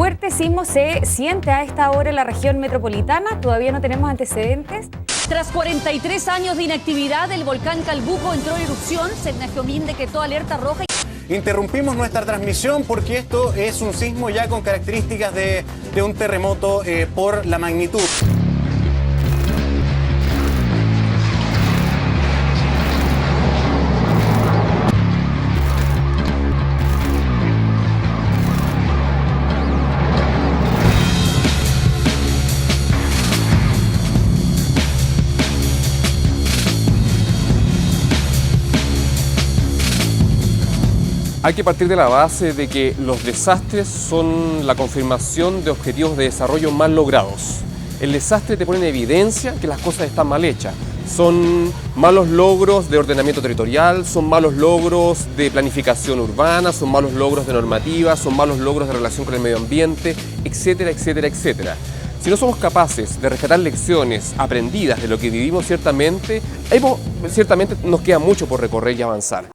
fuerte sismo se siente a esta hora en la región metropolitana. Todavía no tenemos antecedentes. Tras 43 años de inactividad, el volcán Calbuco entró en erupción. Senajomín decretó alerta roja. Interrumpimos nuestra transmisión porque esto es un sismo ya con características de un terremoto por la magnitud. Hay que partir de la base de que los desastres son la confirmación de objetivos de desarrollo mal logrados. El desastre te pone en evidencia que las cosas están mal hechas. Son malos logros de ordenamiento territorial, son malos logros de planificación urbana, son malos logros de normativa, son malos logros de relación con el medio ambiente, etcétera, etcétera, etcétera. Si no somos capaces de rescatar lecciones aprendidas de lo que vivimos ciertamente nos queda mucho por recorrer y avanzar.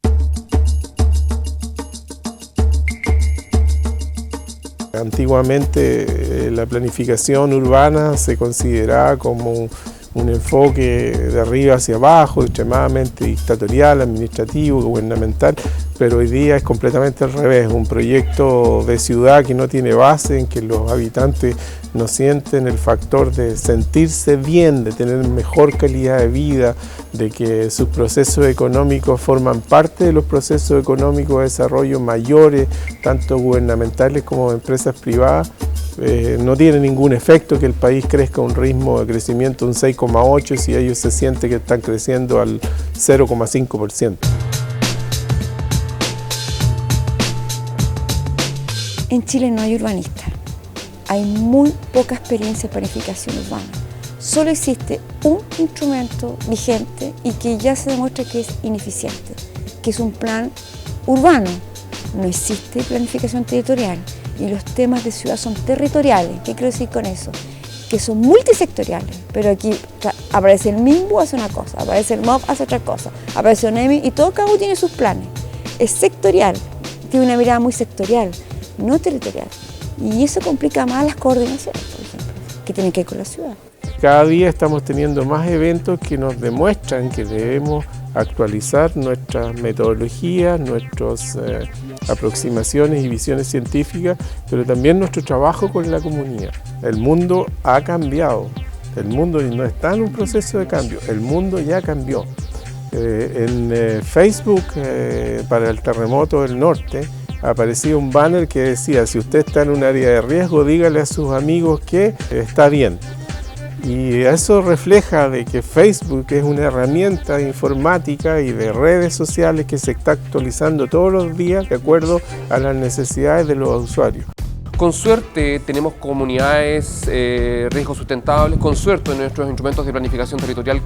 Antiguamente la planificación urbana se consideraba como un enfoque de arriba hacia abajo, extremadamente dictatorial, administrativo, gubernamental, pero hoy día es completamente al revés, un proyecto de ciudad que no tiene base, en que los habitantes no sienten el factor de sentirse bien, de tener mejor calidad de vida, de que sus procesos económicos forman parte de los procesos económicos de desarrollo mayores, tanto gubernamentales como de empresas privadas. No tiene ningún efecto que el país crezca a un ritmo de crecimiento de un 6,8% si ellos se sienten que están creciendo al 0,5%. En Chile no hay urbanistas, hay muy poca experiencia en planificación urbana. Solo existe un instrumento vigente y que ya se demuestra que es ineficiente, que es un plan urbano. No existe planificación territorial y los temas de ciudad son territoriales. ¿Qué quiero decir con eso? Que son multisectoriales, pero aquí aparece el MIMBU, hace una cosa, aparece el MOB, hace otra cosa, aparece ONEMI y todo cada uno tiene sus planes. Es sectorial, tiene una mirada muy sectorial, no territorial. Y eso complica más las coordinaciones, por ejemplo, que tienen que ver con la ciudad. Cada día estamos teniendo más eventos que nos demuestran que debemos actualizar nuestras metodologías, nuestras aproximaciones y visiones científicas, pero también nuestro trabajo con la comunidad. El mundo ha cambiado, el mundo no está en un proceso de cambio, el mundo ya cambió. En Facebook, para el terremoto del norte, aparecía un banner que decía: si usted está en un área de riesgo, dígale a sus amigos que está bien. Y eso refleja de que Facebook es una herramienta informática y de redes sociales que se está actualizando todos los días de acuerdo a las necesidades de los usuarios. Con suerte tenemos comunidades riesgos sustentables, con suerte nuestros instrumentos de planificación territorial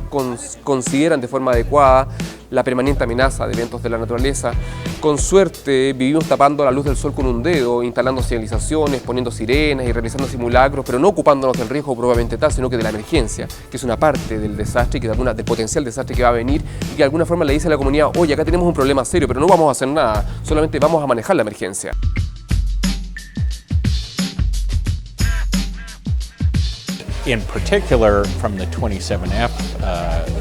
consideran de forma adecuada la permanente amenaza de eventos de la naturaleza. Con suerte vivimos tapando la luz del sol con un dedo, instalando señalizaciones, poniendo sirenas y realizando simulacros, pero no ocupándonos del riesgo probablemente tal, sino que de la emergencia, que es una parte del desastre, y que del potencial desastre que va a venir, y que de alguna forma le dice a la comunidad: oye, acá tenemos un problema serio, pero no vamos a hacer nada, solamente vamos a manejar la emergencia. In particular, from the 27F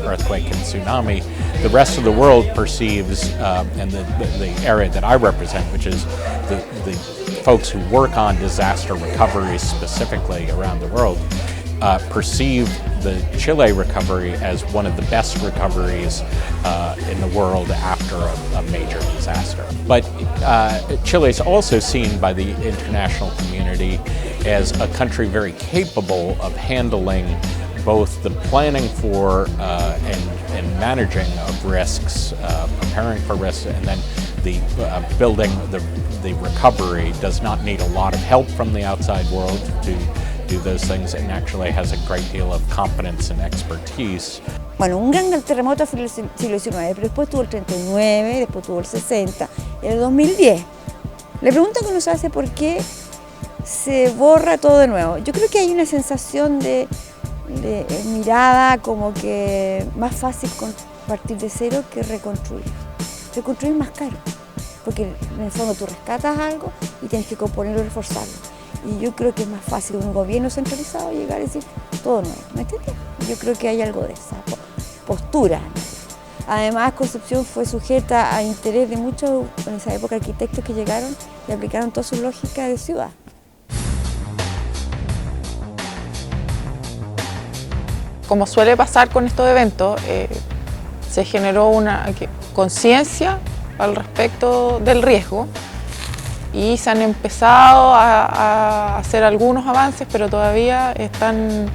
earthquake and tsunami, the rest of the world perceives, and the area that I represent, which is the folks who work on disaster recovery specifically around the world, perceive the Chile recovery as one of the best recoveries in the world after a major disaster. But Chile is also seen by the international community as a country very capable of handling both the planning for and managing of risks, preparing for risks, and then the building the recovery does not need a lot of help from the outside world to do those things, and actually has a great deal of competence and expertise. Bueno, un gran terremoto fue el siglo XIX, pero después tuvo el 39, después tuvo el 60 y el 2010. Le pregunto que uno se hace por qué se borra todo de nuevo. Yo creo que hay una sensación de mirada como que más fácil partir de cero que reconstruir. Reconstruir es más caro, porque en el fondo tú rescatas algo y tienes que componerlo y reforzarlo. Y yo creo que es más fácil un gobierno centralizado llegar y decir todo nuevo, ¿me entiendes? Yo creo que hay algo de esa postura. Además, Concepción fue sujeta a interés de muchos, en esa época, arquitectos que llegaron y aplicaron toda su lógica de ciudad. Como suele pasar con estos eventos, se generó una conciencia al respecto del riesgo y se han empezado a hacer algunos avances, pero todavía están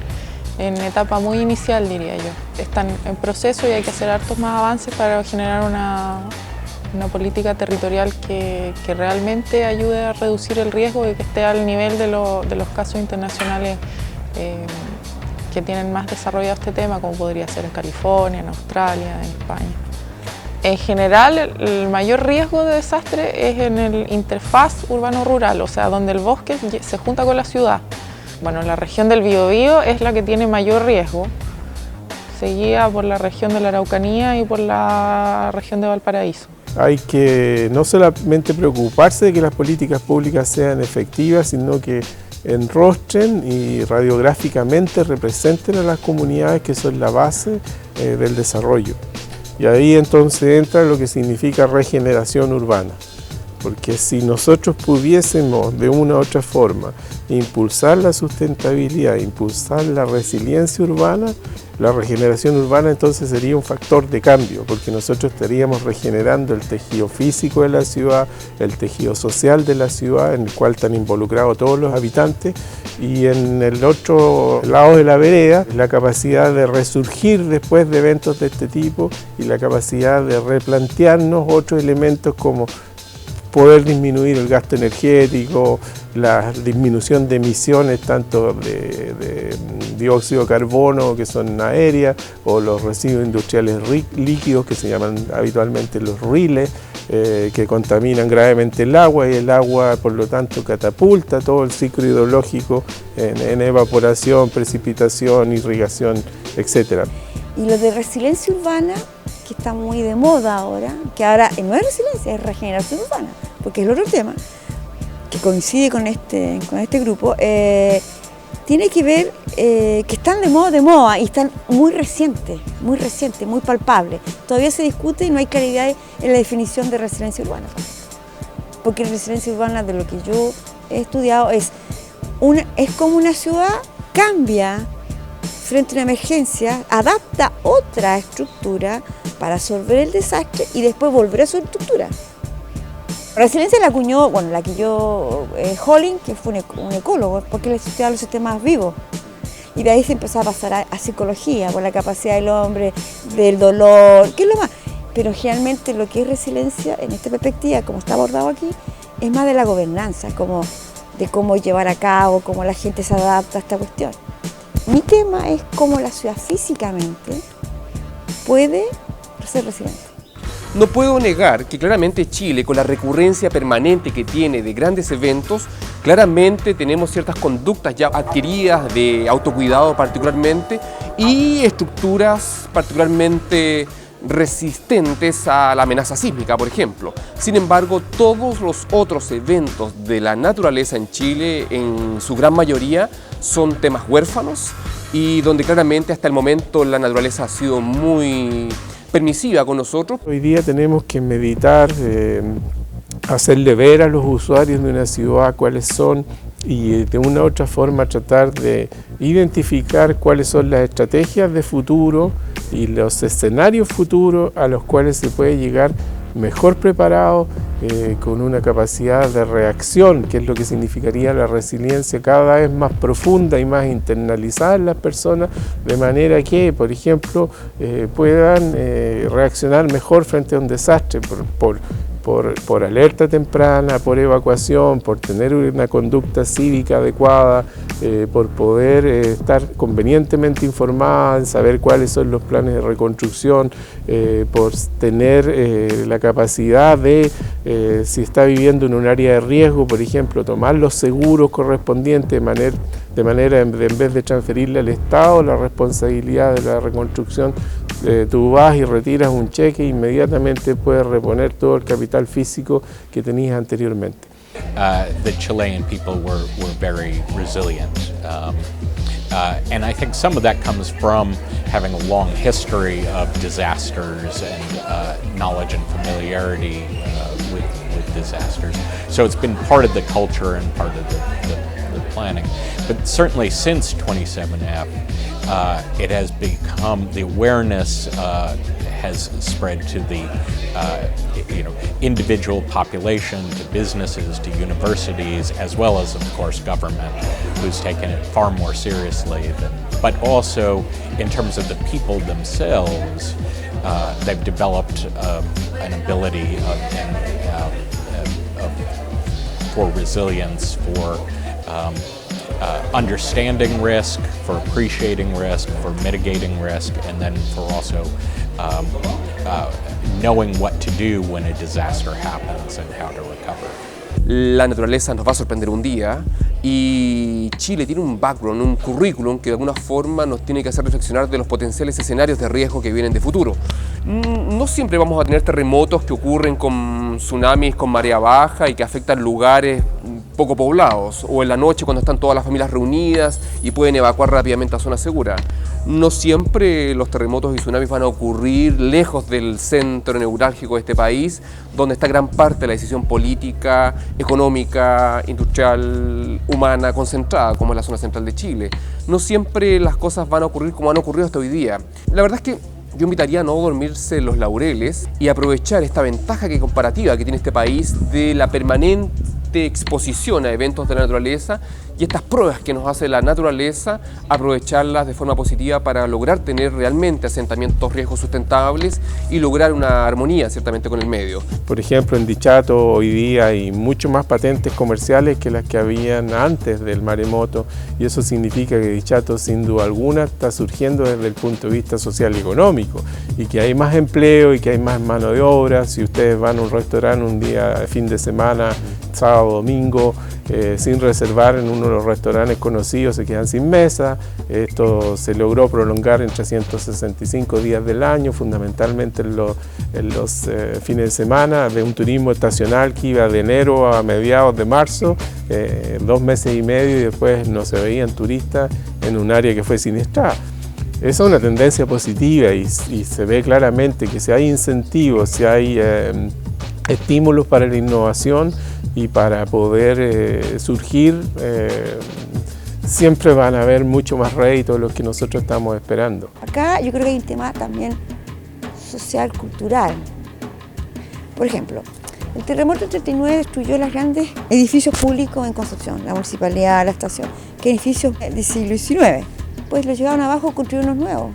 en etapa muy inicial, diría yo. Están en proceso y hay que hacer hartos más avances para generar una política territorial que realmente ayude a reducir el riesgo y que esté al nivel de los casos internacionales que tienen más desarrollado este tema, como podría ser en California, en Australia, en España. En general, el mayor riesgo de desastre es en el interfaz urbano-rural, o sea, donde el bosque se junta con la ciudad. Bueno, la región del Biobío es la que tiene mayor riesgo, seguida por la región de la Araucanía y por la región de Valparaíso. Hay que no solamente preocuparse de que las políticas públicas sean efectivas, sino que enrostren y radiográficamente representen a las comunidades que son la base del desarrollo. Y ahí entonces entra lo que significa regeneración urbana. Porque si nosotros pudiésemos de una u otra forma impulsar la sustentabilidad, impulsar la resiliencia urbana, la regeneración urbana entonces sería un factor de cambio, porque nosotros estaríamos regenerando el tejido físico de la ciudad, el tejido social de la ciudad, en el cual están involucrados todos los habitantes, y en el otro lado de la vereda, la capacidad de resurgir después de eventos de este tipo y la capacidad de replantearnos otros elementos como poder disminuir el gasto energético, la disminución de emisiones tanto de dióxido de carbono que son aéreas o los residuos industriales líquidos que se llaman habitualmente los riles, que contaminan gravemente el agua y el agua por lo tanto catapulta todo el ciclo hidrológico en evaporación, precipitación, irrigación, etc. Y lo de resiliencia urbana, que está muy de moda ahora, que ahora no es resiliencia, es regeneración urbana, porque es el otro tema que coincide con este grupo, tiene que ver que están de moda y están muy recientes, muy palpables. Todavía se discute y no hay claridad en la definición de resiliencia urbana. Porque la resiliencia urbana, de lo que yo he estudiado, es como una ciudad cambia frente a una emergencia, adapta otra estructura para absorber el desastre y después volver a su estructura. La resiliencia la acuñó, bueno, la que yo, Holling, que fue un ecólogo, porque él estudiaba los sistemas vivos. Y de ahí se empezó a pasar a psicología, por la capacidad del hombre, del dolor, que es lo más. Pero generalmente lo que es resiliencia, en esta perspectiva, como está abordado aquí, es más de la gobernanza, como de cómo llevar a cabo, cómo la gente se adapta a esta cuestión. Mi tema es cómo la ciudad físicamente puede ser resiliente. No puedo negar que claramente Chile, con la recurrencia permanente que tiene de grandes eventos, claramente tenemos ciertas conductas ya adquiridas de autocuidado particularmente y estructuras particularmente resistentes a la amenaza sísmica, por ejemplo. Sin embargo, todos los otros eventos de la naturaleza en Chile, en su gran mayoría, son temas huérfanos y donde claramente hasta el momento la naturaleza ha sido muy permisiva con nosotros. Hoy día tenemos que meditar, hacerle ver a los usuarios de una ciudad cuáles son y de una u otra forma tratar de identificar cuáles son las estrategias de futuro y los escenarios futuros a los cuales se puede llegar mejor preparado, con una capacidad de reacción, que es lo que significaría la resiliencia cada vez más profunda y más internalizada en las personas, de manera que, por ejemplo, puedan reaccionar mejor frente a un desastre por alerta temprana, por evacuación, por tener una conducta cívica adecuada, por poder estar convenientemente informada, en saber cuáles son los planes de reconstrucción, por tener la capacidad de, si está viviendo en un área de riesgo, por ejemplo, tomar los seguros correspondientes de manera en vez de transferirle al Estado la responsabilidad de la reconstrucción, tú vas y retiras un cheque e inmediatamente puedes reponer todo el capital físico que tenías anteriormente. the Chilean people were very resilient. And I think some of that comes from having a long history of disasters and knowledge and familiarity with disasters. So it's been part of the culture and part of the planning. But certainly since 27F, it has become, the awareness has spread to the individual population, to businesses, to universities, as well as, of course, government, who's taken it far more seriously. But also, in terms of the people themselves, they've developed an ability for resilience, for understanding risk, for appreciating risk, for mitigating risk, and then for also knowing what to do when a disaster happens and how to recover. La naturaleza nos va a sorprender un día y Chile tiene un background, un currículum que de alguna forma nos tiene que hacer reflexionar de los potenciales escenarios de riesgo que vienen de futuro. No siempre vamos a tener terremotos que ocurren con tsunamis, con marea baja y que afectan lugares poco poblados, o en la noche cuando están todas las familias reunidas y pueden evacuar rápidamente a zonas seguras. No siempre los terremotos y tsunamis van a ocurrir lejos del centro neurálgico de este país, donde está gran parte de la decisión política, económica, industrial, humana, concentrada, como es la zona central de Chile. No siempre las cosas van a ocurrir como han ocurrido hasta hoy día. La verdad es que yo invitaría a no dormirse en los laureles y aprovechar esta ventaja comparativa que tiene este país de la permanente exposición a eventos de la naturaleza y estas pruebas que nos hace la naturaleza, aprovecharlas de forma positiva para lograr tener realmente asentamientos riesgos sustentables y lograr una armonía ciertamente con el medio. Por ejemplo, en Dichato hoy día hay mucho más patentes comerciales que las que habían antes del maremoto, y eso significa que Dichato sin duda alguna está surgiendo desde el punto de vista social y económico, y que hay más empleo y que hay más mano de obra. Si ustedes van a un restaurante un día, fin de semana, sábado, domingo, sin reservar en uno de los restaurantes conocidos, se quedan sin mesa. Esto se logró prolongar en 365 días del año, fundamentalmente en los fines de semana, de un turismo estacional que iba de enero a mediados de marzo, 2 meses y medio, y después no se veían turistas en un área que fue siniestrada. Esa es una tendencia positiva y se ve claramente que si hay incentivos, si hay estímulos para la innovación y para poder surgir, siempre van a haber mucho más réditos de los que nosotros estamos esperando. Acá yo creo que hay un tema también social, cultural. Por ejemplo, el terremoto del 39 destruyó los grandes edificios públicos en Concepción, la municipalidad, la estación, que edificios del siglo XIX. Pues los llevaron abajo y construyeron unos nuevos.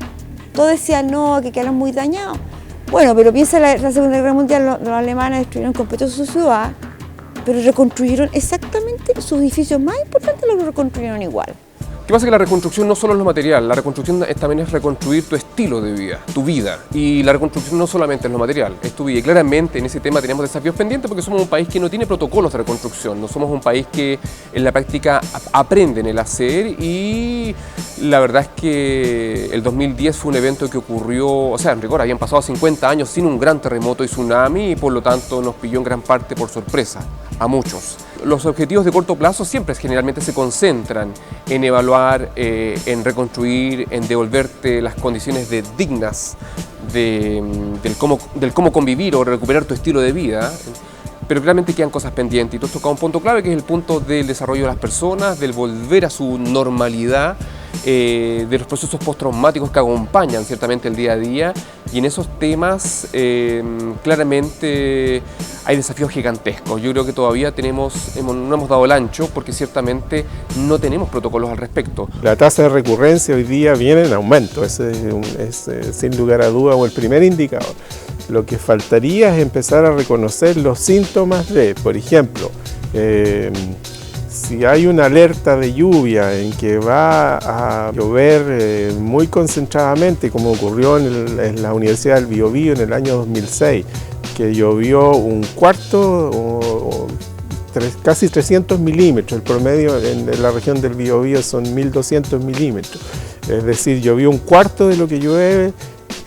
Todos decían no, que quedaron muy dañados. Bueno, pero piensa la Segunda Guerra Mundial, los alemanes destruyeron completo su ciudad, pero reconstruyeron exactamente sus edificios más importantes, los reconstruyeron igual. Lo que pasa es que la reconstrucción no solo es lo material, la reconstrucción también es reconstruir tu estilo de vida, tu vida. Y la reconstrucción no solamente es lo material, es tu vida. Y claramente en ese tema tenemos desafíos pendientes porque somos un país que no tiene protocolos de reconstrucción, no somos un país que en la práctica aprende en el hacer, y la verdad es que el 2010 fue un evento que ocurrió, o sea, en rigor habían pasado 50 años sin un gran terremoto y tsunami, y por lo tanto nos pilló en gran parte por sorpresa a muchos. Los objetivos de corto plazo siempre generalmente se concentran en evaluar, en reconstruir, en devolverte las condiciones dignas del cómo convivir o recuperar tu estilo de vida, pero claramente quedan cosas pendientes. Y tú has tocado un punto clave, que es el punto del desarrollo de las personas, del volver a su normalidad, de los procesos postraumáticos que acompañan ciertamente el día a día, y en esos temas claramente hay desafíos gigantescos. Yo creo que todavía no hemos dado el ancho porque ciertamente no tenemos protocolos al respecto. La tasa de recurrencia hoy día viene en aumento, ese es sin lugar a duda el primer indicador. Lo que faltaría es empezar a reconocer los síntomas de, por ejemplo, si hay una alerta de lluvia en que va a llover muy concentradamente, como ocurrió en la Universidad del Biobío en el año 2006, que llovió un cuarto, casi 300 milímetros, el promedio en la región del Biobío son 1.200 milímetros, es decir, llovió un cuarto de lo que llueve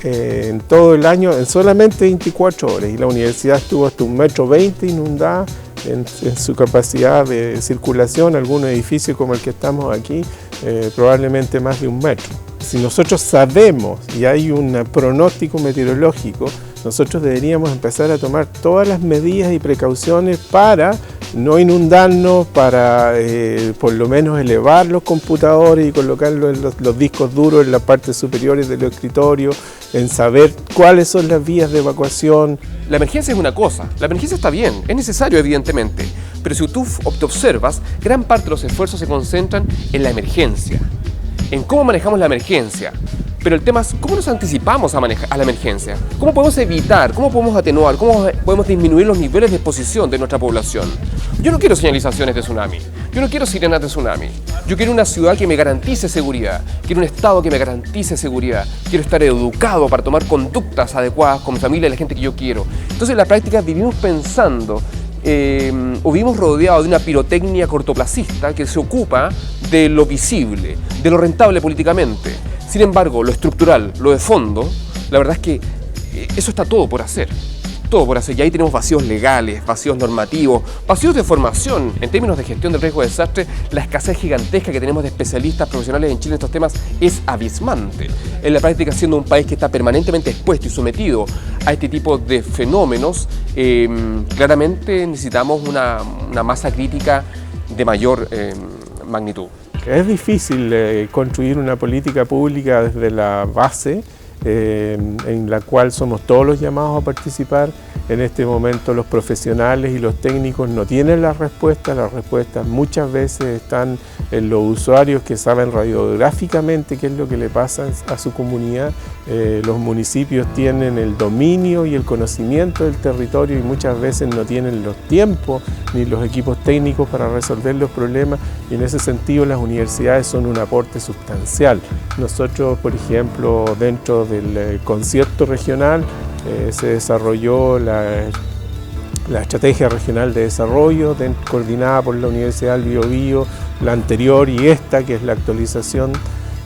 en todo el año en solamente 24 horas, y la universidad estuvo hasta 1,20 m inundada en su capacidad de circulación, algunos edificios como el que estamos aquí, probablemente más de 1 metro. Si nosotros sabemos y hay un pronóstico meteorológico, nosotros deberíamos empezar a tomar todas las medidas y precauciones para no inundarnos, para por lo menos elevar los computadores y colocarlos en los discos duros en las partes superiores de los escritorios, en saber cuáles son las vías de evacuación. La emergencia es una cosa, la emergencia está bien, es necesario evidentemente, pero si tú te observas, gran parte de los esfuerzos se concentran en la emergencia, en cómo manejamos la emergencia. Pero el tema es cómo nos anticipamos a la emergencia, cómo podemos evitar, cómo podemos atenuar, cómo podemos disminuir los niveles de exposición de nuestra población. Yo no quiero señalizaciones de tsunami, yo no quiero sirenas de tsunami, yo quiero una ciudad que me garantice seguridad, quiero un Estado que me garantice seguridad, quiero estar educado para tomar conductas adecuadas con mi familia y la gente que yo quiero. Entonces en la práctica vivimos pensando o vivimos rodeados de una pirotecnia cortoplacista que se ocupa de lo visible, de lo rentable políticamente. Sin embargo, lo estructural, lo de fondo, la verdad es que eso está todo por hacer. Todo por hacer. Y ahí tenemos vacíos legales, vacíos normativos, vacíos de formación. En términos de gestión del riesgo de desastre, la escasez gigantesca que tenemos de especialistas profesionales en Chile en estos temas es abismante. En la práctica, siendo un país que está permanentemente expuesto y sometido a este tipo de fenómenos, claramente necesitamos una masa crítica de mayor magnitud. Es difícil construir una política pública desde la base, en la cual somos todos los llamados a participar. En este momento los profesionales y los técnicos no tienen las respuestas muchas veces están en los usuarios que saben radiográficamente qué es lo que le pasa a su comunidad. Los municipios tienen el dominio y el conocimiento del territorio y muchas veces no tienen los tiempos ni los equipos técnicos para resolver los problemas, y en ese sentido las universidades son un aporte sustancial. Nosotros, por ejemplo, dentro del concierto regional se desarrolló la estrategia regional de desarrollo coordinada por la Universidad del Biobío, la anterior y esta, que es la actualización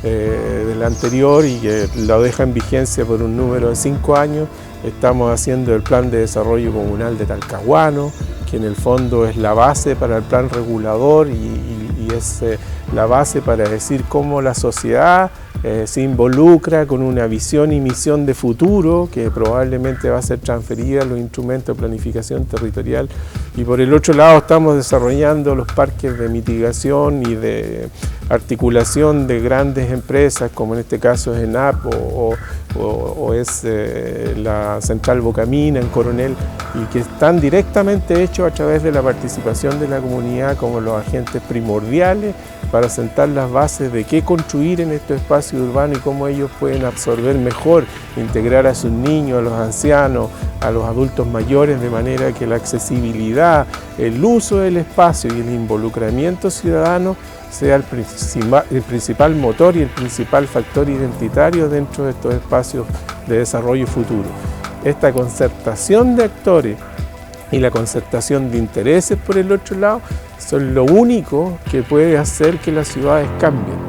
de la anterior y que la deja en vigencia por un número de 5 años. Estamos haciendo el plan de desarrollo comunal de Talcahuano, que en el fondo es la base para el plan regulador y es la base para decir cómo la sociedad se involucra con una visión y misión de futuro que probablemente va a ser transferida a los instrumentos de planificación territorial. Y por el otro lado estamos desarrollando los parques de mitigación y de articulación de grandes empresas, como en este caso es ENAP o es la Central Bocamina en Coronel, y que están directamente hechos a través de la participación de la comunidad como los agentes primordiales para sentar las bases de qué construir en estos espacios urbanos y cómo ellos pueden absorber mejor, integrar a sus niños, a los ancianos, a los adultos mayores, de manera que la accesibilidad, el uso del espacio y el involucramiento ciudadano sea el principal motor y el principal factor identitario dentro de estos espacios de desarrollo futuro. Esta concertación de actores y la concertación de intereses por el otro lado son lo único que puede hacer que las ciudades cambien.